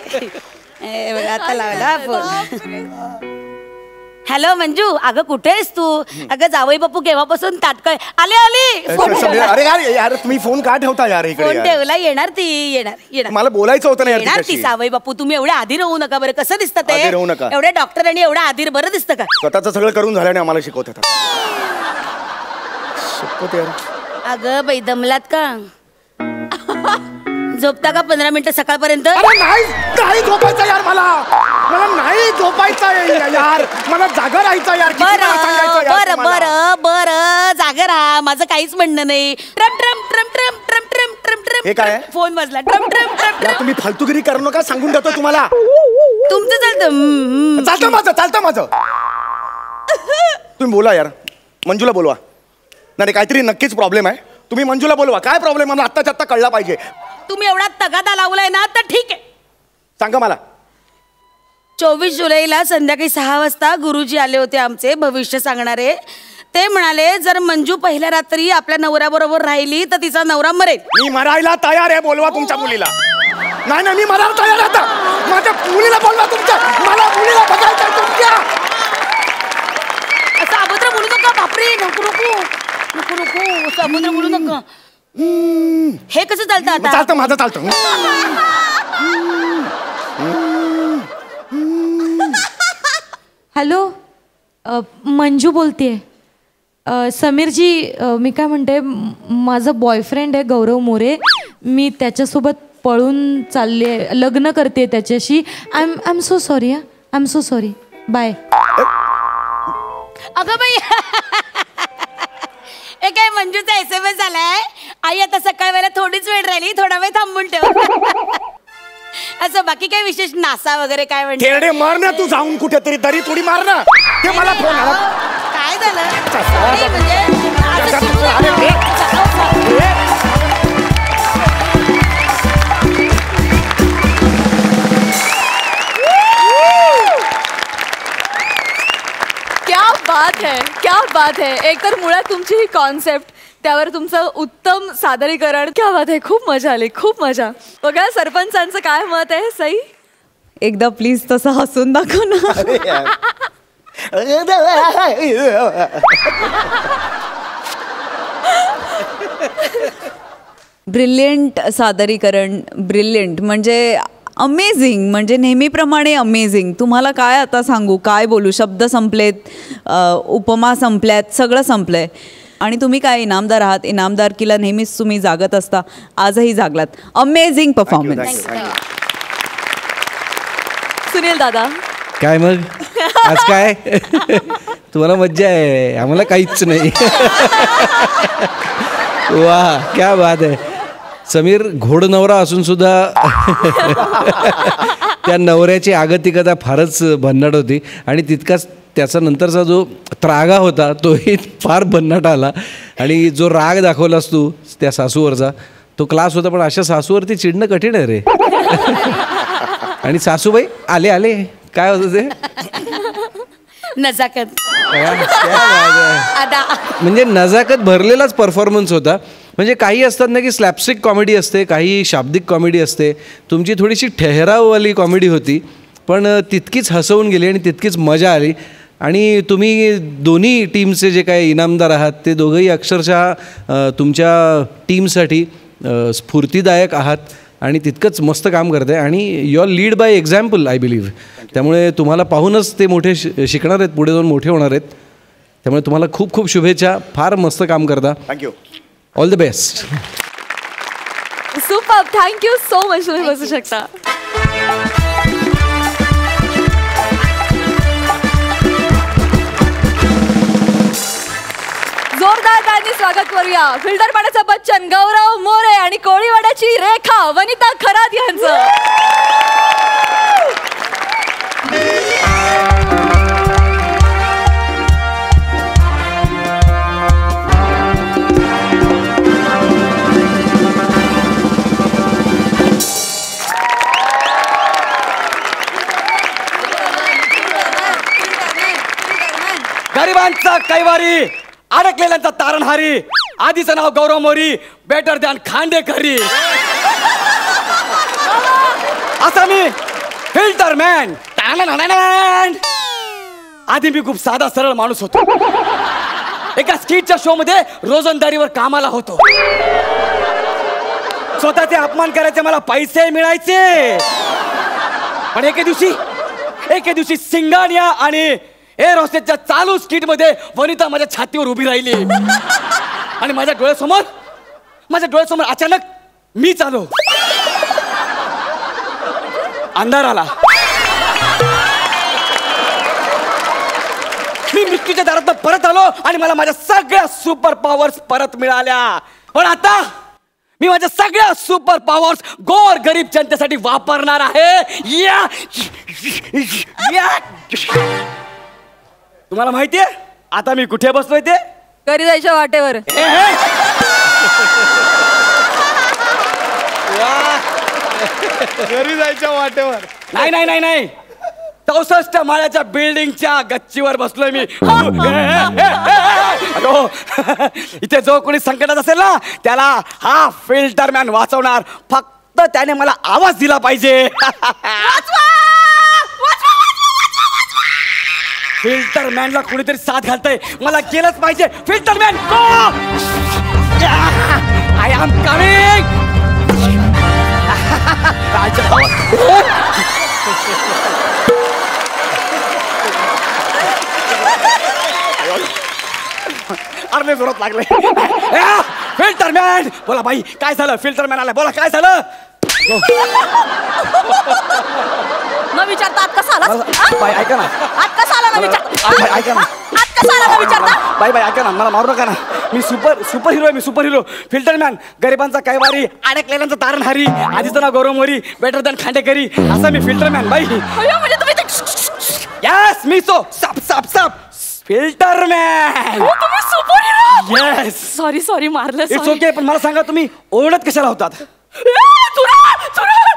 बघा आता लावला फोन. हॅलो मंजू. अगं कुठे आहेस तू? अगं जावई बापू केव्हापासून ताटकळ आले. आली. अरे यार यार तुम्ही फोन का ठेवता यार इकडे? फोन ठेवला. येणार ती. येणार. मला बोलायचं होतं ना यार. येणार ती. जावई बापू तुम्ही एवढ्या आधी राहू नका बरं. कसं दिसतं ते? आधी राहू नका. एवढ्या डॉक्टरांनी एवढ्या आधी बरं दिसतं का? स्वतःचं सगळं करून झाल्याने आम्हाला शिकवत. अगं बाई दमलात का? झोपता का 15 मिनिटं सकाळपर्यंत? नाही झोपायचं यार. मला नाही झोपायचं यार. मला जागा राहायचं यार. बरं बरं बरं जागा राहा. माझं काहीच म्हणणं नाही. ट्रम ट्रम ट्रम ट्रम ट्रम ट्रम ट्रम ट्रम. हे काय? फोन वाजला. ट्रम ट्रम ट्रम ट्रम. तुम्ही फालतूगिरी करू नका. सांगून देतो तुम्हाला. तुमचं चालतं. चालतं माझं. चालतं माझं. तुम्ही बोला यार, मंजूला बोलवा. नाही काहीतरी नक्कीच प्रॉब्लेम आहे. तुम्ही मंजूला बोलवा. काय प्रॉब्लेम मला आत्ताच्या आत्ता कळला पाहिजे. तुम्ही एवढा तगादा लावलाय ना तर ठीक आहे. सांगा मला. 24 जुलैला संध्याकाळी 6 वाजता गुरुजी आले होते आमचे भविष्य सांगणारे. ते म्हणाले जर मंजू पहिल्या रात्री आपल्या नवऱ्याबरोबर राहिली तर तिचा नवरा मरेल. मी मरायला तयार आहे. बोलवा तुमच्या मुलीला. नाही नाही मी मरायला तयार आता. माझ्या मुलीला बोलवा तुमच्या. मला मुलीला बघायचं तुमच्या. असं अभद्र बोलू नका. बापरे नको नको नको नको असं अभद्र बोलू नका. हे कसं चालतं आता? चालतं माझं चालतं. हॅलो मंजू बोलतेय. समीरजी मी काय म्हणते, माझा बॉयफ्रेंड आहे गौरव मोरे. मी त्याच्यासोबत पळून चालले, लग्न करते त्याच्याशी. I am so sorry. I am so sorry. Bye. अगं बाई हे काय मंजूचा SMS आलाय. आई आता सकाळ वेळेला थोडीच वेळ राहिली, थोडा वेळ थांबून ठेव. असं बाकी काय विशेष नासा वगैरे काय म्हणते? मार ना तू जाऊन कुठेतरी तरी थोडी मार ना. ते मला फोन आला. काय झालं? क्या बात है, क्या बात है. एकतर मुळात तुमची ही कॉन्सेप्ट, त्यावर तुमचं उत्तम सादरीकरण. क्या बात आहे. खूप मजा आली, खूप मजा. बघा सरपंचांचं काय मत आहे. सई एकदा प्लीज तसं हसून दाखव ना. ब्रिलियंट सादरीकरण. ब्रिलियंट म्हणजे अमेझिंग, म्हणजे नेहमीप्रमाणे अमेझिंग. तुम्हाला काय आता सांगू, काय बोलू. शब्द संपलेत, उपमा संपल्यात, सगळं संपलंय. आणि तुम्ही काय इनामदार आहात. इनामदारकीला नेहमीच तुम्ही जागत असता, आजही जागलात. Amazing performance. सुनील दादा काय मग आज काय तुम्हाला मज्जा आहे, आम्हाला काहीच नाही. वा क्या बात आहे. समीर घोडनवरा असून सुद्धा त्या नवऱ्याची आगतिकता फारच भन्नाट होती. आणि तितकाच त्याचा नंतरचा जो त्रागा होता तोही फार भन्नाट आला. आणि जो राग दाखवलास तू त्या सासूवरचा तो क्लास होता. पण अशा सासूवरती चिडणं कठीण आहे रे. आणि सासूबाई आले आले काय होतं ते नजाकत. म्हणजे नजाकत भरलेलाच परफॉर्मन्स होता. म्हणजे काही असतात ना की स्लॅपस्टिक कॉमेडी असते, काही शाब्दिक कॉमेडी असते. तुमची थोडीशी ठहराववाली कॉमेडी होती, पण तितकीच हसवून गेली आणि तितकीच मजा आली. आणि तुम्ही दोन्ही टीमचे जे काही इनामदार आहात ते दोघंही अक्षरशः तुमच्या टीमसाठी स्फूर्तिदायक आहात आणि तितकंच मस्त काम करत आहे. आणि your lead by example I believe. त्यामुळे तुम्हाला पाहूनच ते मोठे शिकणार आहेत, पुढे जाऊन मोठे होणार आहेत. त्यामुळे तुम्हाला खूप खूप शुभेच्छा. फार मस्त काम करता. Thank you. All the best. Super. Thank you so much. तुम्ही बसू शकता. जोरदार टाळ्यांनी स्वागत करूया फिल्टर पाण्याचा बच्चन गौरव मोरे आणि कोळीवाड्याची रेखा वनिता खरात यांचं. गरिबांचा कैवारी, अडकलेल्यांचा तारणहारी, आधीचं नाव गौरव मोरी, बेटर दॅन खांडेकरी. असा मी फिल्टर मॅन. आधी मी खूप साधा सरळ माणूस होतो. एका स्किटच्या शो मध्ये रोजंदारीवर कामाला होतो. स्वतःचे अपमान करायचे, मला पैसे मिळायचे. पण एके दिवशी सिंगानिया आणि एरोसेटच्या चालू स्किट मध्ये वनिता माझ्या छातीवर उभी राहिली आणि माझ्या डोळ्यासमोर अचानक मी चालू. अंधार आला. मी मृत्यूच्या दारात परत आलो आणि मला माझ्या सगळ्या सुपर पॉवर्स परत मिळाल्या. पण आता मी माझ्या सगळ्या सुपर पॉवर्स गोर गरीब जनतेसाठी वापरणार आहे. तुम्हाला माहितीये आता मी कुठे बसलोय ते घरी जायच्या वाटेवर. घरी जायच्या वाटेवर. नाही नाही नाही नाही 64 माळ्याच्या बिल्डिंगच्या गच्चीवर बसलोय मी. इथे जो कोणी संकटात असेल ना त्याला हा फिल्टर मॅन वाचवणार. फक्त त्याने मला आवाज दिला पाहिजे. फिल्टर मॅनला कोणीतरी साथ घालतंय. मला केलंच पाहिजे. Filter man I am coming. अरे जोरात लागले. फिल्टर मॅन बोला बाई काय झालं. फिल्टर मॅन आला. बोला काय झालं. न विचारता आत कसा आला. बाई ऐका ना. आत कसा आला न विचारता. ऐका ना. आत कसा आला न विचारता. बाई बाई ऐका ना मला मारू नका ना. मी सुपर हिरो आहे. मी सुपर हिरो. फिल्टर मॅन गरिबांचा कैवारी अडकलेल्यांचा तारणहारी आधीचं नाव गौरव मोरी बेटर दॅन खांडेकरी असा मी फिल्टर मॅन. बाई म्हणजे तुम्ही यस मी सो साप साप साप फिल्टर मॅन. तुम्ही सुपर हिरो. येस. सॉरी मारलं. It's okay. पण मला सांगा तुम्ही ओरडत कशाला होतात.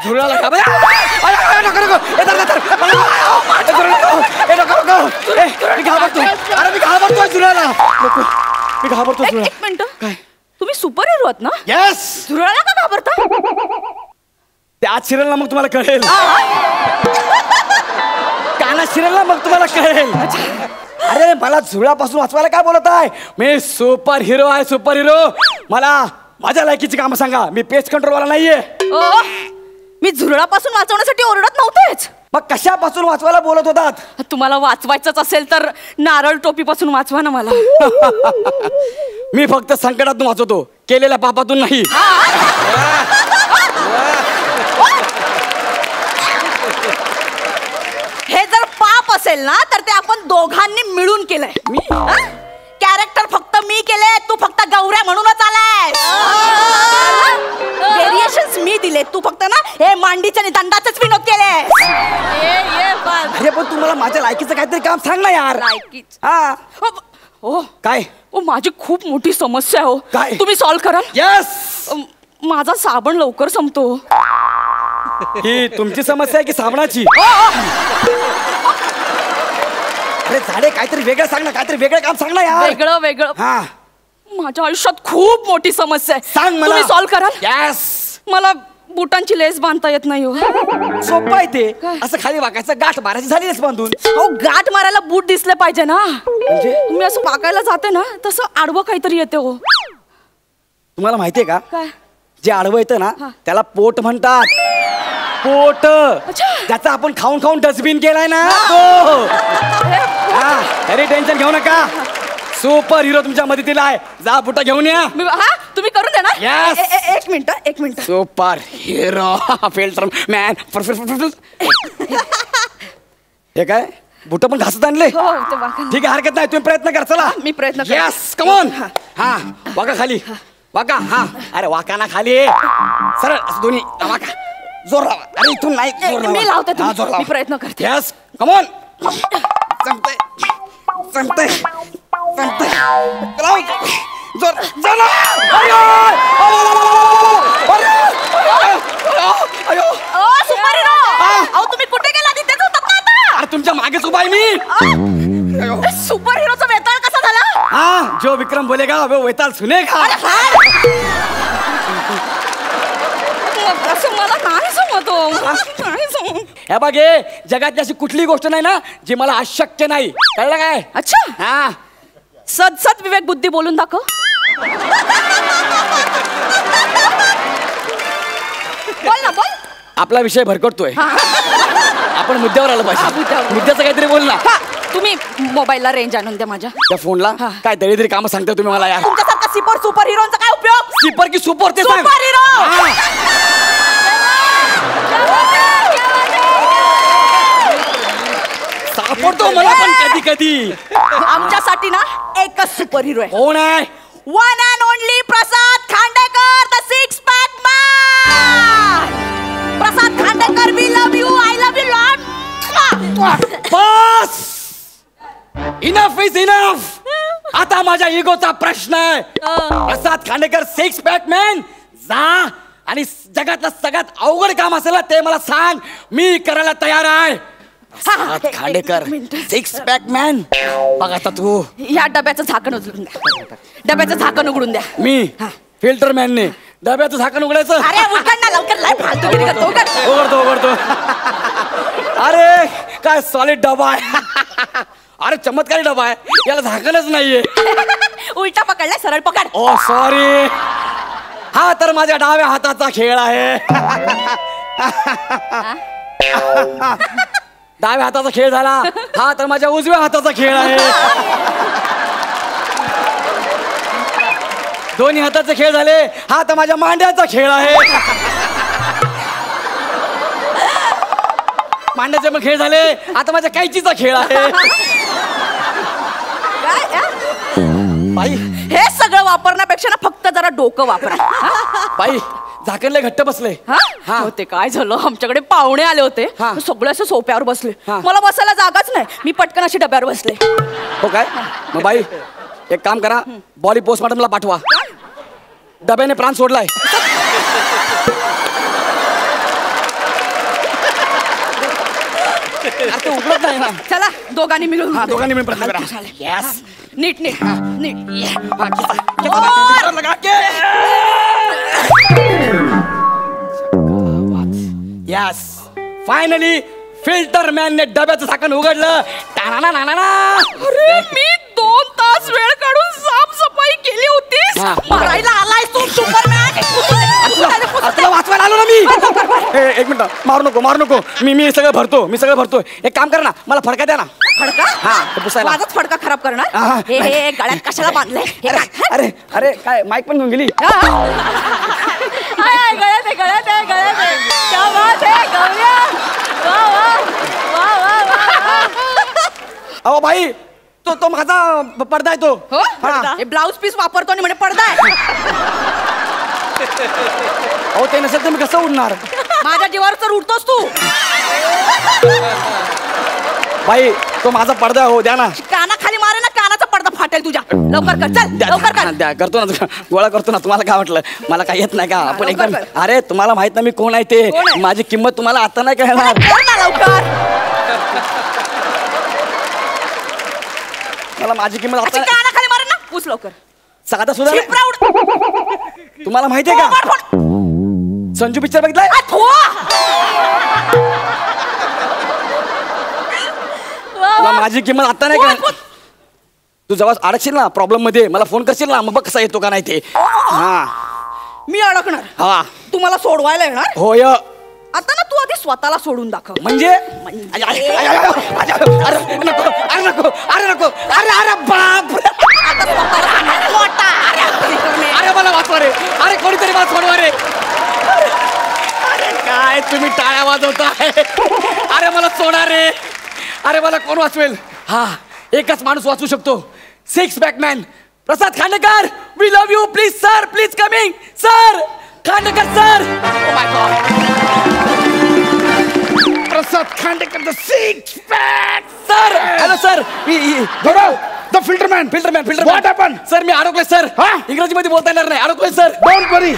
झुरळाला का मी घाबरतोय झुरळाला. मी घाबरतो. एक मिनिट काय तुम्ही सुपर हिरो आहात ना. येस. झुरळाला का घाबरता. ते आज शिरेल ना मग तुम्हाला कळेल. काना शिरेल ना मग तुम्हाला कळेल. अरे मला झुरळापासून वाचवायला काय बोलत आहे. मी सुपर हिरो आहे. Super hero. मला माझ्या लायकीची कामं सांगा. मी पेस्ट कंट्रोलवाला नाहीये. मी झुरळापासून वाचवण्यासाठी ओरडत नव्हतेच. मग कशापासून वाचवायला बोलत होतात. तुम्हाला वाचवायचंच असेल तर नारळ टोपीपासून वाचवा ना मला. मी फक्त संकटातून वाचवतो केलेल्या पापातून नाही. हे जर पाप असेल ना तर ते आपण दोघांनी मिळून केलंय. कॅरेक्टर फक्त मी केले. तू फक्त गौऱ्या म्हणूनच आलाय. व्हेरिएशन्स मी दिले. तू फक्त ना हे मांडीच्या दंडाचेच विनोद केले. अरे पण तुम्हाला माझ्या लायकीचं काहीतरी काम सांग ना यार. हा काय. माझी खूप मोठी समस्या आहे. हो काय तुम्ही सॉल्व्ह कराल. यस. माझा साबण लवकर संपतो. ही तुमची समस्या आहे की साबणाची. अरे झाडे काहीतरी वेगळं सांग ना. काहीतरी वेगळं काम सांग ना यार. वेगळं हा माझ्या आयुष्यात खूप मोठी समस्या आहे. सांग मला. तुम्ही सॉल्व्ह कराल. यस. मला बुटांची लेस बांधता येत नाही. हो सोपं आहे ते. असं खाली वाकायचं गाठ मारायची झाली लेस बांधून. हो गाठ मारायला बूट दिसले पाहिजे ना. म्हणजे मी असं वाकायला जाते ना तसं आडवं काहीतरी येते. हो तुम्हाला माहितीये का काय. जे आडवं येतं ना त्याला पोट म्हणतात. पोट. ज्याचा आपण खाऊन खाऊन डस्टबिन केलाय ना तो. अरे टेन्शन घेऊ नका. सुपर हिरो तुमच्या मदतीला आहे. जा बुटा घेऊन या. तुम्ही करून देणार. Yes. एक minute. Super hero filter man. हे काय बुट पण घासत आणले. ठीक आहे हरकत नाही. तुम्ही प्रयत्न कर. चला मी प्रयत्न करते. Yes come on. हा वाका खाली. वाका. हा अरे वाका ना खाली. सरळ असं दोन्ही वाका. जोर लावा. अरे इथून नाही जोर लावा. मी लावते. हा, जोर लावा. मी प्रयत्न करते. Yes come on. जमतंय. लाव. जोर जोर सुपर हिरो. अहो तुम्ही कुठे गेला. तिथेच होतात ना आता. अरे तुमच्या मागेच उभा आहे मी. सुपर हिरोचा वेताळ कसा झाला. हाँ जो विक्रम बोलेगा वो वेताल सुनेगा. असं मला नाही समजतो. हे बघ हे जगातली अशी कुठली गोष्ट नाही ना जी मला अशक्य नाही. कळलं काय. अच्छा. हा सद विवेक बुद्धी बोलून दाखव. बोल ना बोल. आपला विषय भरकटतोय. आपण मुद्द्यावर आलं पाहिजे. मुद्द्याचं काहीतरी बोल ना. तुम्ही मोबाईलला रेंज आणून द्या माझ्या. त्या फोनला काय दळीदरी कामं सांगता तुम्ही मला यार. तुमच्यासारखा सुपर हिरोचा काय उपयोग. सुपर की सुपर ते सांग. Super hero. सापडतो मला पण कधी कधी. आमच्यासाठी ना एकच सुपर हिरो आहे. कोण आहे. One and only Prasad Khandekar the six pack man. Prasad Khandekar we love you. I love you lot. बस. Enough is enough. इगोचा प्रश्न आहे. Prasad Khandekar 6 pack man. जा आणि जगातलं सगळ्यात अवघड काम असेल ते मला सांग, मी करायला तयार आहे. Prasad Khandekar 6 pack man. बघ आता तू या डब्याचं झाकण उघडून द्या. डब्याचं झाकण उघडून द्या. मी फिल्टर मॅनने डब्याचं झाकण उघडायचं. अरे उघड ना लवकर, लय फालतूगिरी करतो. उघडतो. अरे काय सॉलिड डबा आहे. अरे चमत्कारी डबा आहे, याला झाकणच नाहीये. उलटा पकडलाय, सरळ पकड. ओ सॉरी, हा तर माझ्या डाव्या हाताचा खेळ आहे. डाव्या हाताचा खेळ झाला, हा तर माझ्या उजव्या हाताचा खेळ आहे. दोन्ही हाताचे खेळ झाले, हा तर माझ्या मांड्याचा खेळ आहे. मांड्याचे पण खेळ झाले, आता माझ्या कैचीचा खेळ आहे. बाई हे सगळं वापरण्यापेक्षा ना फक्त जरा डोकं वापरा. बाई झाकणले घट्ट बसले. होते काय झालं, आमच्याकडे पाहुणे आले होते, सगळे असं सोप्यावर बसले. मला बसायला जागाच नाही, मी पटकन अशी डब्यावर बसले. हो काय, मग बाई एक काम करा, बॉडी पोस्टमॉर्टमला पाठवा. डब्याने प्राण सोडलाय. ते उघडत नाही ना. चला दोघांनी मिळून प्रयत्न करा. यस, नीट नीट नीट. यस, फायनली फिल्टर मॅनने डब्याचं झाकण उघडलं. अरे मी 2 तास वेळ काढून साफसफाई केली होती. मारायला आलाय तू सुपरमॅन. तुला वाचवायला आलो ना मी. एक मिनिट, मारू नको. मी सगळं भरतो. एक काम कर ना, मला फडका द्या ना. फडका? हा, पुसायला. माझाच फडका खराब करणार. हे गळ्यात कशाला बांधलंय? अरे काय माईक पण घेऊन गेली. गळ्यात आहे. क्या बात आहे गौऱ्या. वा. अहो भाई, तो माझा पडदा आहे तो. हे ब्लाउज पीस वापरतो आणि म्हणे पडदा आहे. अहो ते नसेल तर मी कसं उडणार. माझ्या जीवावर तर उडतोस तू. बाई तो माझा पडदा हो, द्या ना. कानाखाली मारे ना, कानाचा पडदा फाटेल तुझ्या. लवकर कर, चल लवकर कर. द्या, करतो ना, गोळा करतो ना. तुम्हाला काय वाटलं मला काय येत नाही का? आपण एकदम, अरे तुम्हाला माहित ना मी कोण आहे ते. माझी किंमत तुम्हाला आता नाही कळणार. लवकर मला माझी किंमत आता. कानाखाली मारे ना, पुस लवकर. सगळा सुद्धा तुम्हाला माहितीये का, संजू पिक्चर बघितलाय? माझी किंमत आता नाही का? तू जेव्हा अडकशील ना प्रॉब्लेम मध्ये, मला फोन करशील ना, मग बघ कसा येतो का नाही ते. हा, मी अडकणार. हा, तू मला सोडवायला येणार. होय. आता ना तू आधी स्वतःला सोडून दाखव. म्हणजे नको. अरे बाप, अरे मला वाचवा रे. अरे कोणीतरी वाचवा रे. अरे काय तुम्ही टाळ्या वाजवताय. अरे मला सोडा रे. अरे मला कोण वाचवेल? हा, एकच माणूस वाचू शकतो. 6 pack man Prasad Khandekar. We love you. Please sir, please coming sir. Khandekar sir. Oh my God. Prasad Khandekar the 6 pack. Sir, hello sir. Gaurav the filter man. What happen? Sir मी अडकलोय सर. इंग्रजीमध्ये बोलता येणार नाही, अडकलोय सर. डोंट वरी,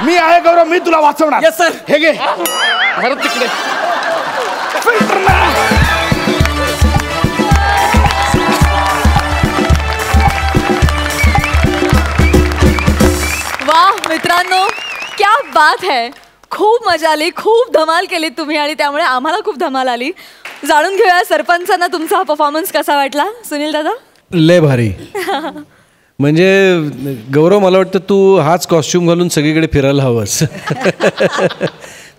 मी आहे गौरव, मी तुला वाचवणार. Yes sir. हे घे. अरे तिकडे फिल्टरमॅन. वाह मित्रांनो, क्या बात है. खूप मजा आली, खूप धमाल केली तुम्ही आणि त्यामुळे आम्हाला खूप धमाल आली. जाणून घेऊया सरपंचांना तुमचा हा परफॉर्मन्स कसा वाटला. सुनील दादा? लय भारी. म्हणजे गौरव, मला वाटतं तू हाच कॉस्ट्युम घालून सगळीकडे फिरायला हवंस.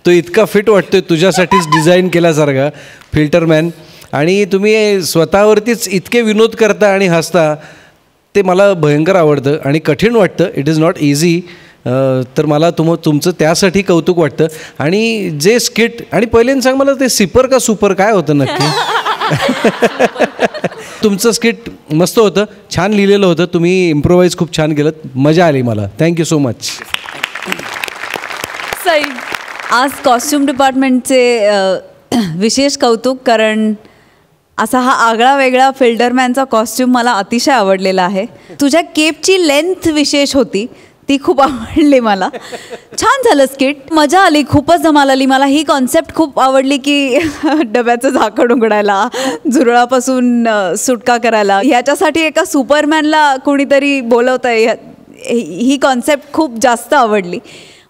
तो इतका फिट वाटतोय, तुझ्यासाठीच डिझाईन केल्यासारखा फिल्टरमॅन. आणि तुम्ही स्वतःवरतीच इतके विनोद करता आणि हसता, ते मला भयंकर आवडतं आणि कठीण वाटतं. It is not easy. तर मला तुमचं त्यासाठी कौतुक वाटतं. आणि जे स्किट, आणि पहिल्यांदा सांग मला, ते सिपर का सुपर काय होतं नक्की? तुमचं स्किट मस्त होतं, छान लिहिलेलं होतं. तुम्ही इम्प्रोवाइज खूप छान केलं, मजा आली मला. Thank you so much. सई, आज कॉस्ट्युम डिपार्टमेंटचे विशेष कौतुक, कारण असा हा आगळा वेगळा फिल्डरमॅनचा कॉस्ट्युम मला अतिशय आवडलेला आहे. तुझ्या केपची लेंथ विशेष होती, ती खूप आवडली मला. छान झालं स्किट, मजा आली, खूपच धमाल आली. मला ही कॉन्सेप्ट खूप आवडली की डब्याचं झाकण उघडायला, झुरळापासून सुटका करायला, ह्याच्यासाठी एका सुपरमॅनला कोणीतरी बोलवत आहे. ही कॉन्सेप्ट खूप जास्त आवडली,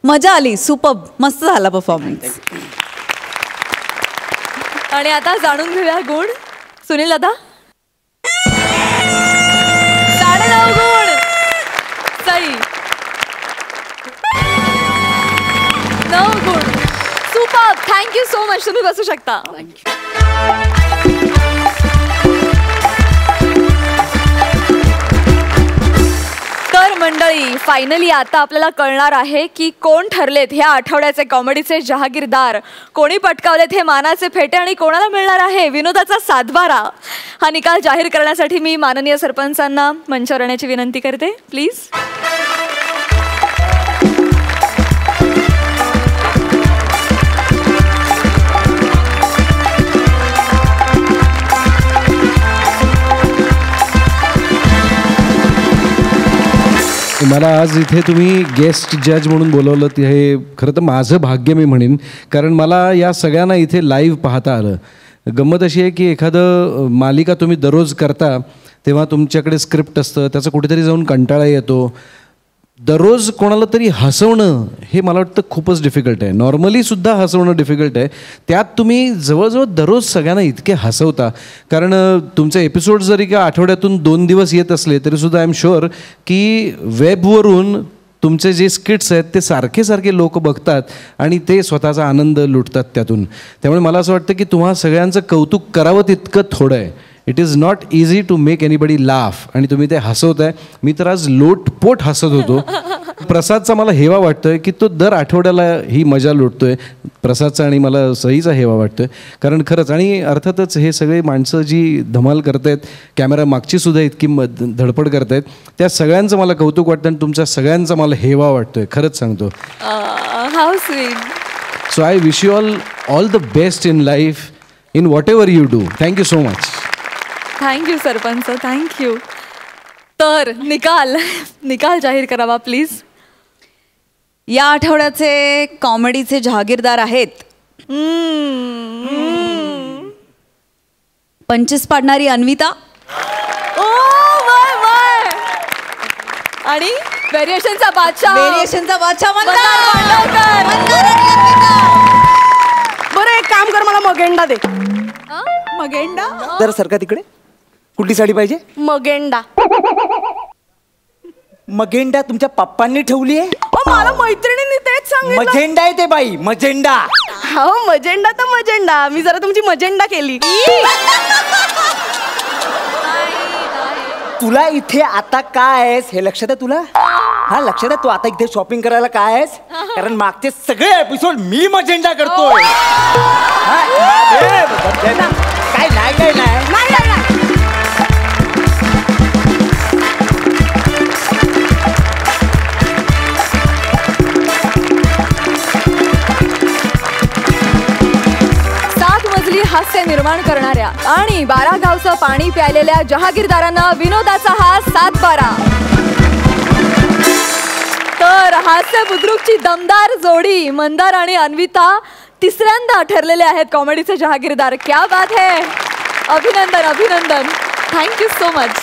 मजा आली. सुपर्ब, मस्त झाला परफॉर्मन्स. आणि आता जाणून घेऊया गुण. सुनील दादा. 9.5 गुण. सई 9 गुण. Superb, thank you so much. तुम्ही बसू शकता. तर मंडळी, फायनली आता आपल्याला कळणार आहे की कोण ठरलेत ह्या आठवड्याचे कॉमेडीचे जहागीरदार, कोणी पटकावलेत हे मानाचे फेटे आणि कोणाला मिळणार आहे विनोदाचा सातबारा. हा निकाल जाहीर करण्यासाठी मी माननीय सरपंचांना मंचावर येण्याची विनंती करते. प्लीज. मला आज इथे तुम्ही गेस्ट जज म्हणून बोलवलं, ते हे खरं तर माझं भाग्य मी म्हणेन, कारण मला या सगळ्यांना इथे लाईव्ह पाहता आलं. गंमत अशी आहे की एखादं मालिका तुम्ही दररोज करता तेव्हा तुमच्याकडे स्क्रिप्ट असतं, त्याचा कुठेतरी जाऊन कंटाळा येतो. दररोज कोणाला तरी हसवणं हे मला वाटतं खूपच डिफिकल्ट आहे. नॉर्मलीसुद्धा हसवणं डिफिकल्ट आहे, त्यात तुम्ही जवळजवळ दररोज सगळ्यांना इतके हसवता. कारण तुमचे एपिसोड जरी का आठवड्यातून 2 दिवस येत असले तरीसुद्धा आय एम शुअर की वेबवरून तुमचे जे स्किट्स आहेत ते सारखे सारखे लोक बघतात आणि ते स्वतःचा आनंद लुटतात त्यातून. त्यामुळे मला असं वाटतं की तुम्हा सगळ्यांचं कौतुक करावं तितकं थोडं आहे. It is not easy to make anybody laugh, आणि तुम्ही ते हसवताय. मी तर आज लोटपोट हसत होतो. प्रसादचा मला हेवा वाटतोय की तो दर आठवड्याला ही मजा लुटतोय. प्रसादचा आणि मला सईचा हेवा वाटतोय, कारण खरंच. आणि अर्थातच हे सगळे माणसं जी धमाल करतायत, कॅमेरा मागची सुद्धा इतकी धडपड करतायत, त्या सगळ्यांचं मला कौतुक वाटतं आणि तुमच्या सगळ्यांचा मला हेवा वाटतोय, खरंच सांगतो. How sweet. So I wish you all the best in life, in what ever you do. Thank you so much. Thank you sarpanch, thank you. तर निकाल जाहीर करावा प्लीज. या आठवड्याचे कॉमेडीचे जहागीरदार आहेत 25 पाडणारी अन्विता. ओ वाय वाय. आणि व्हेरिएशनचा बादशाह बरं एक काम कर, मला मगेंडा दे. मगेंडा. जरा सरका तिकडे. कुठली साडी पाहिजे? मगेंडा. मगेंडा तुमच्या पप्पांनी ठेवली आहे? मला मैत्रिणींनी तेच सांगितलं. मजेंडा आहे ते बाई, मजेंडा. हो मजेंडा तर मजेंडा. मी जरा तुमची मजेंडा केली. तुला इथे आता काय आहेस हे लक्षात आहे तुला? हा लक्षात आहे. तू आता इथे शॉपिंग करायला काय आहेस? कारण मागचे सगळे एपिसोड मी मजेंडा करतोय. काय नाही. हास्य निर्माण करणाऱ्या आणि 12 गावचं पाणी प्यायलेल्या जहागीरदारांना विनोदाचा हा सातबारा. तर हास्य बुद्रुकची दमदार जोडी मंदार आणि अन्विता तिसऱ्यांदा ठरलेले आहेत कॉमेडीचे जहागीरदार. क्या बात है. अभिनंदन. Thank you so much.